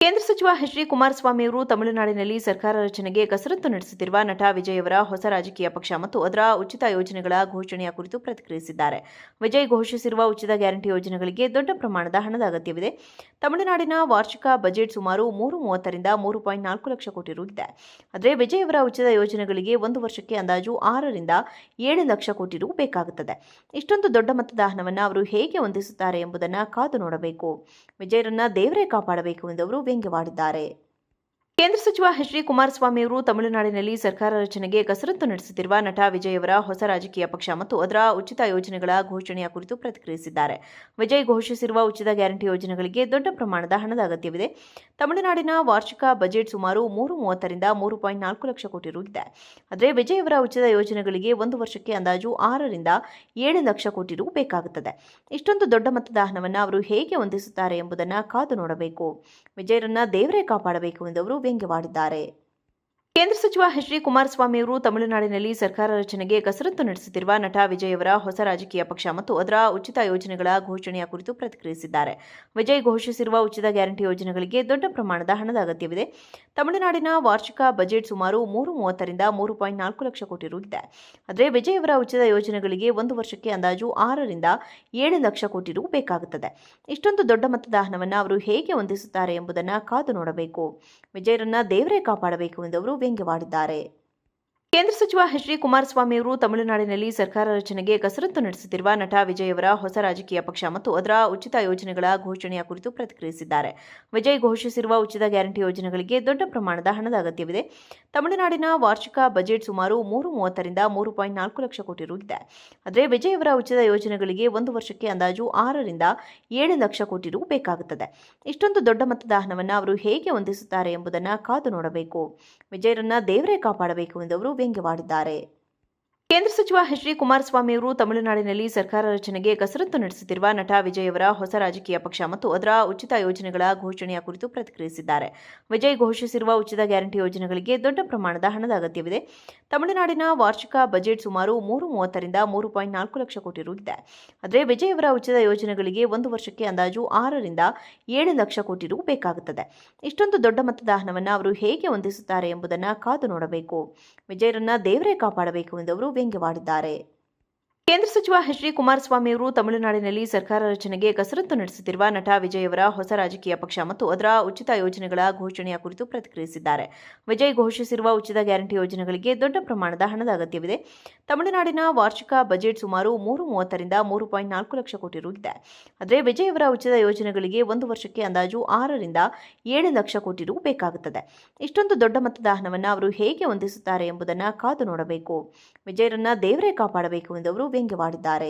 ಕೇಂದ್ರ ಸಚಿವ H D Kumaraswamy ಅವರು ತಮಿಳುನಾಡಿನಲ್ಲಿ ಸರ್ಕಾರ ರಚನೆಗೆ ಕಸರತ್ತು ನಡೆಸುತ್ತಿರುವ ನಟ ವಿಜಯ್ ಅವರ ಹೊಸ ರಾಜಕೀಯ ಪಕ್ಷ ಮತ್ತು ಅದರ ಉಚಿತ ಯೋಜನೆಗಳ ಘೋಷಣೆಯ ಕುರಿತು ಪ್ರತಿಕ್ರಿಯಿಸಿದ್ದಾರೆ. ವಿಜಯ್ ಘೋಷಿಸಿರುವ ಉಚಿತ ಗ್ಯಾರಂಟಿ ಯೋಜನೆಗಳಿಗೆ ದೊಡ್ಡ ಪ್ರಮಾಣದ ಹಣದ ಅಗತ್ಯವಿದೆ. ತಮಿಳುನಾಡಿನ ವಾರ್ಷಿಕ ಬಜೆಟ್ ಸುಮಾರು 330 ರಿಂದ 3.4 ಲಕ್ಷ ಕೋಟಿ ರು ಇದೆ. ಆದರೆ ವಿಜಯ್ ಅವರ ಉಚಿತ ಯೋಜನೆಗಳಿಗೆ ಒಂದು ವರ್ಷಕ್ಕೆ ಅಂದಾಜು 6 ರಿಂದ 7 ಲಕ್ಷ ಕೋಟಿ ರು ಬೇಕಾಗುತ್ತದೆ. ಇಷ್ಟೊಂದು ದೊಡ್ಡ ಮೊತ್ತದ ಹಣವನ್ನು ಅವರು ಹೇಗೆ ಹೊಂದಿಸುತ್ತಾರೆ ಎಂಬುದನ್ನು ಕಾದು ನೋಡಬೇಕು. ವಿಜಯರನ್ನ ದೇವರೇ ಕಾಪಾಡಬೇಕು ಎಂದು ಅವರು ವ್ಯಂಗ್ಯವಾಡಿದ್ದಾರೆ. ಕೇಂದ್ರ ಸಚಿವ ಎಚ್ ಡಿ ಕುಮಾರಸ್ವಾಮಿ ಅವರು ತಮಿಳುನಾಡಿನಲ್ಲಿ ಸರ್ಕಾರ ರಚನೆಗೆ ಕಸರತ್ತು ನಡೆಸುತ್ತಿರುವ ನಟ ವಿಜಯ್ ಅವರ ಹೊಸ ರಾಜಕೀಯ ಪಕ್ಷ ಮತ್ತು ಅದರ ಉಚಿತ ಯೋಜನೆಗಳ ಘೋಷಣೆಯ ಕುರಿತು ಪ್ರತಿಕ್ರಿಯಿಸಿದ್ದಾರೆ. ವಿಜಯ್ ಘೋಷಿಸಿರುವ ಉಚಿತ ಗ್ಯಾರಂಟಿ ಯೋಜನೆಗಳಿಗೆ ದೊಡ್ಡ ಪ್ರಮಾಣದ ಹಣದ ಅಗತ್ಯವಿದೆ. ತಮಿಳುನಾಡಿನ ವಾರ್ಷಿಕ ಬಜೆಟ್ ಸುಮಾರು 330 ರಿಂದ 3.4 ಲಕ್ಷ ಕೋಟಿ ರು ಇದೆ. ಆದರೆ ವಿಜಯ್ ಅವರ ಉಚಿತ ಯೋಜನೆಗಳಿಗೆ ಒಂದು ವರ್ಷಕ್ಕೆ ಅಂದಾಜು 6 ರಿಂದ 7 ಲಕ್ಷ ಕೋಟಿ ರು ಬೇಕಾಗುತ್ತದೆ. ಇಷ್ಟೊಂದು ದೊಡ್ಡ ಮೊತ್ತದ ಹಣವನ್ನು ಅವರು ಹೇಗೆ ಹೊಂದಿಸುತ್ತಾರೆ ಎಂಬುದನ್ನು ಕಾದು ನೋಡಬೇಕು. ವಿಜಯರನ್ನ ದೇವರೇ ಕಾಪಾಡಬೇಕು ಎಂದು ಅವರು ವ್ಯಂಗ್ಯವಾಡಿದ್ದಾರೆ. ಕೇಂದ್ರ ಸಚಿವ ಎಚ್ ಡಿ ಕುಮಾರಸ್ವಾಮಿ ಅವರು ತಮಿಳುನಾಡಿನಲ್ಲಿ ಸರ್ಕಾರ ರಚನೆಗೆ ಕಸರತ್ತು ನಡೆಸುತ್ತಿರುವ ನಟ ವಿಜಯ್ ಅವರ ಹೊಸ ರಾಜಕೀಯ ಪಕ್ಷ ಮತ್ತು ಅದರ ಉಚಿತ ಯೋಜನೆಗಳ ಘೋಷಣೆಯ ಕುರಿತು ಪ್ರತಿಕ್ರಿಯಿಸಿದ್ದಾರೆ. ವಿಜಯ್ ಘೋಷಿಸಿರುವ ಉಚಿತ ಗ್ಯಾರಂಟಿ ಯೋಜನೆಗಳಿಗೆ ದೊಡ್ಡ ಪ್ರಮಾಣದ ಹಣದ ಅಗತ್ಯವಿದೆ. ತಮಿಳುನಾಡಿನ ವಾರ್ಷಿಕ ಬಜೆಟ್ ಸುಮಾರು 330 ರಿಂದ 3.4 ಲಕ್ಷ ಕೋಟಿ ರು ಇದೆ. ಆದರೆ ವಿಜಯ್ ಅವರ ಉಚಿತ ಯೋಜನೆಗಳಿಗೆ ಒಂದು ವರ್ಷಕ್ಕೆ ಅಂದಾಜು 6 ರಿಂದ 7 ಲಕ್ಷ ಕೋಟಿ ರು ಬೇಕಾಗುತ್ತದೆ. ಇಷ್ಟೊಂದು ದೊಡ್ಡ ಮೊತ್ತದ ಹಣವನ್ನು ಅವರು ಹೇಗೆ ಹೊಂದಿಸುತ್ತಾರೆ ಎಂಬುದನ್ನು ಕಾದು ನೋಡಬೇಕು. ವಿಜಯರನ್ನ ದೇವರೇ ಕಾಪಾಡಬೇಕು ಎಂದು ಅವರು ವ್ಯಂಗ್ಯವಾಡಿದ್ದಾರೆ. ಕೇಂದ್ರ ಸಚಿವ ಎಚ್ ಡಿ ಕುಮಾರಸ್ವಾಮಿ ಅವರು ತಮಿಳುನಾಡಿನಲ್ಲಿ ಸರ್ಕಾರ ರಚನೆಗೆ ಕಸರತ್ತು ನಡೆಸುತ್ತಿರುವ ನಟ ವಿಜಯ್ ಅವರ ಹೊಸ ರಾಜಕೀಯ ಪಕ್ಷ ಮತ್ತು ಅದರ ಉಚಿತ ಯೋಜನೆಗಳ ಘೋಷಣೆಯ ಕುರಿತು ಪ್ರತಿಕ್ರಿಯಿಸಿದ್ದಾರೆ. ವಿಜಯ್ ಘೋಷಿಸಿರುವ ಉಚಿತ ಗ್ಯಾರಂಟಿ ಯೋಜನೆಗಳಿಗೆ ದೊಡ್ಡ ಪ್ರಮಾಣದ ಹಣದ ಅಗತ್ಯವಿದೆ. ತಮಿಳುನಾಡಿನ ವಾರ್ಷಿಕ ಬಜೆಟ್ ಸುಮಾರು 330 ರಿಂದ 3.4 ಲಕ್ಷ ಕೋಟಿ ರು ಇದೆ. ಆದರೆ ವಿಜಯ್ ಅವರ ಉಚಿತ ಯೋಜನೆಗಳಿಗೆ ಒಂದು ವರ್ಷಕ್ಕೆ ಅಂದಾಜು 6 ರಿಂದ 7 ಲಕ್ಷ ಕೋಟಿ ರು ಬೇಕಾಗುತ್ತದೆ. ಇಷ್ಟೊಂದು ದೊಡ್ಡ ಮೊತ್ತದ ಹಣವನ್ನು ಅವರು ಹೇಗೆ ಹೊಂದಿಸುತ್ತಾರೆ ಎಂಬುದನ್ನು ಕಾದು ನೋಡಬೇಕು. ವಿಜಯರನ್ನ ದೇವರೇ ಕಾಪಾಡಬೇಕು ಎಂದು ಅವರು ವ್ಯಂಗ್ಯವಾಡಿದ್ದಾರೆ. ಕೇಂದ್ರ ಸಚಿವ ಎಚ್ ಡಿ ಕುಮಾರಸ್ವಾಮಿ ಅವರು ತಮಿಳುನಾಡಿನಲ್ಲಿ ಸರ್ಕಾರ ರಚನೆಗೆ ಕಸರತ್ತು ನಡೆಸುತ್ತಿರುವ ನಟ ವಿಜಯ್ ಅವರ ಹೊಸ ರಾಜಕೀಯ ಪಕ್ಷ ಮತ್ತು ಅದರ ಉಚಿತ ಯೋಜನೆಗಳ ಘೋಷಣೆಯ ಕುರಿತು ಪ್ರತಿಕ್ರಿಯಿಸಿದ್ದಾರೆ. ವಿಜಯ್ ಘೋಷಿಸಿರುವ ಉಚಿತ ಗ್ಯಾರಂಟಿ ಯೋಜನೆಗಳಿಗೆ ದೊಡ್ಡ ಪ್ರಮಾಣದ ಹಣದ ಅಗತ್ಯವಿದೆ. ತಮಿಳುನಾಡಿನ ವಾರ್ಷಿಕ ಬಜೆಟ್ ಸುಮಾರು 330 ರಿಂದ 3.4 ಲಕ್ಷ ಕೋಟಿ ರು ಇದೆ. ಆದರೆ ವಿಜಯ್ ಅವರ ಉಚಿತ ಯೋಜನೆಗಳಿಗೆ ಒಂದು ವರ್ಷಕ್ಕೆ ಅಂದಾಜು 6 ರಿಂದ 7 ಲಕ್ಷ ಕೋಟಿ ರು ಬೇಕಾಗುತ್ತದೆ. ಇಷ್ಟೊಂದು ದೊಡ್ಡ ಮೊತ್ತದ ಹಣವನ್ನು ಅವರು ಹೇಗೆ ಹೊಂದಿಸುತ್ತಾರೆ ಎಂಬುದನ್ನು ಕಾದು ನೋಡಬೇಕು. ವಿಜಯರನ್ನ ದೇವರೇ ಕಾಪಾಡಬೇಕು ಎಂದು ಅವರು ವ್ಯಂಗ್ಯವಾಡಿದ್ದಾರೆ. ಕೇಂದ್ರ ಸಚಿವ ಎಚ್ ಡಿ ಕುಮಾರಸ್ವಾಮಿ ಅವರು ತಮಿಳುನಾಡಿನಲ್ಲಿ ಸರ್ಕಾರ ರಚನೆಗೆ ಕಸರತ್ತು ನಡೆಸುತ್ತಿರುವ ನಟ ವಿಜಯ್ ಅವರ ಹೊಸ ರಾಜಕೀಯ ಪಕ್ಷ ಮತ್ತು ಅದರ ಉಚಿತ ಯೋಜನೆಗಳ ಘೋಷಣೆಯ ಕುರಿತು ಪ್ರತಿಕ್ರಿಯಿಸಿದ್ದಾರೆ. ವಿಜಯ್ ಘೋಷಿಸಿರುವ ಉಚಿತ ಗ್ಯಾರಂಟಿ ಯೋಜನೆಗಳಿಗೆ ಒಂದು ವರ್ಷಕ್ಕೆ ಅಂದಾಜು 6 ರಿಂದ 7 ಲಕ್ಷ ಕೋಟಿ ರು ಬೇಕಾಗುತ್ತದೆ. ಇಷ್ಟೊಂದು ದೊಡ್ಡ ಮೊತ್ತದ ಹಣವನ್ನು ಅವರು ಹೇಗೆ ಹೊಂದಿಸುತ್ತಾರೆ ಎಂಬುದನ್ನು ಕಾದು ನೋಡಬೇಕು. ವಿಜಯರನ್ನ ದೇವರೇ ಕಾಪಾಡಬೇಕು ಎಂದು ಅವರು ವ್ಯಂಗ್ಯವಾಡಿದ್ದಾರೆ. ಕೇಂದ್ರ ಸಚಿವ ಎಚ್ ಡಿ ಕುಮಾರಸ್ವಾಮಿ ಅವರು ತಮಿಳುನಾಡಿನಲ್ಲಿ ಸರ್ಕಾರ ರಚನೆಗೆ ಕಸರತ್ತು ನಡೆಸುತ್ತಿರುವ ನಟ ವಿಜಯ್ ಅವರ ಹೊಸ ರಾಜಕೀಯ ಪಕ್ಷ ಮತ್ತು ಅದರ ಉಚಿತ ಯೋಜನೆಗಳ ಘೋಷಣೆಯ ಕುರಿತು ಪ್ರತಿಕ್ರಿಯಿಸಿದ್ದಾರೆ. ವಿಜಯ್ ಘೋಷಿಸಿರುವ ಉಚಿತ ಗ್ಯಾರಂಟಿ ಯೋಜನೆಗಳಿಗೆ ದೊಡ್ಡ ಪ್ರಮಾಣದ ಹಣದ ಅಗತ್ಯವಿದೆ. ತಮಿಳುನಾಡಿನ ವಾರ್ಷಿಕ ಬಜೆಟ್ ಸುಮಾರು 330 ರಿಂದ 3.4 ಲಕ್ಷ ಕೋಟಿ ರು ಇದೆ. ಆದರೆ ವಿಜಯ್ ಅವರ ಉಚಿತ ಯೋಜನೆಗಳಿಗೆ ಒಂದು ವರ್ಷಕ್ಕೆ ಅಂದಾಜು 6 ರಿಂದ 7 ಲಕ್ಷ ಕೋಟಿ ರು ಬೇಕಾಗುತ್ತದೆ. ಇಷ್ಟೊಂದು ದೊಡ್ಡ ಮೊತ್ತದ ಹಣವನ್ನು ಅವರು ಹೇಗೆ ಹೊಂದಿಸುತ್ತಾರೆ ಎಂಬುದನ್ನು ಕಾದು ನೋಡಬೇಕು. ವಿಜಯರನ್ನ ದೇವರೇ ಕಾಪಾಡಬೇಕು ಎಂದು ಅವರು ವ್ಯಂಗ್ಯವಾಡಿದ್ದಾರೆ.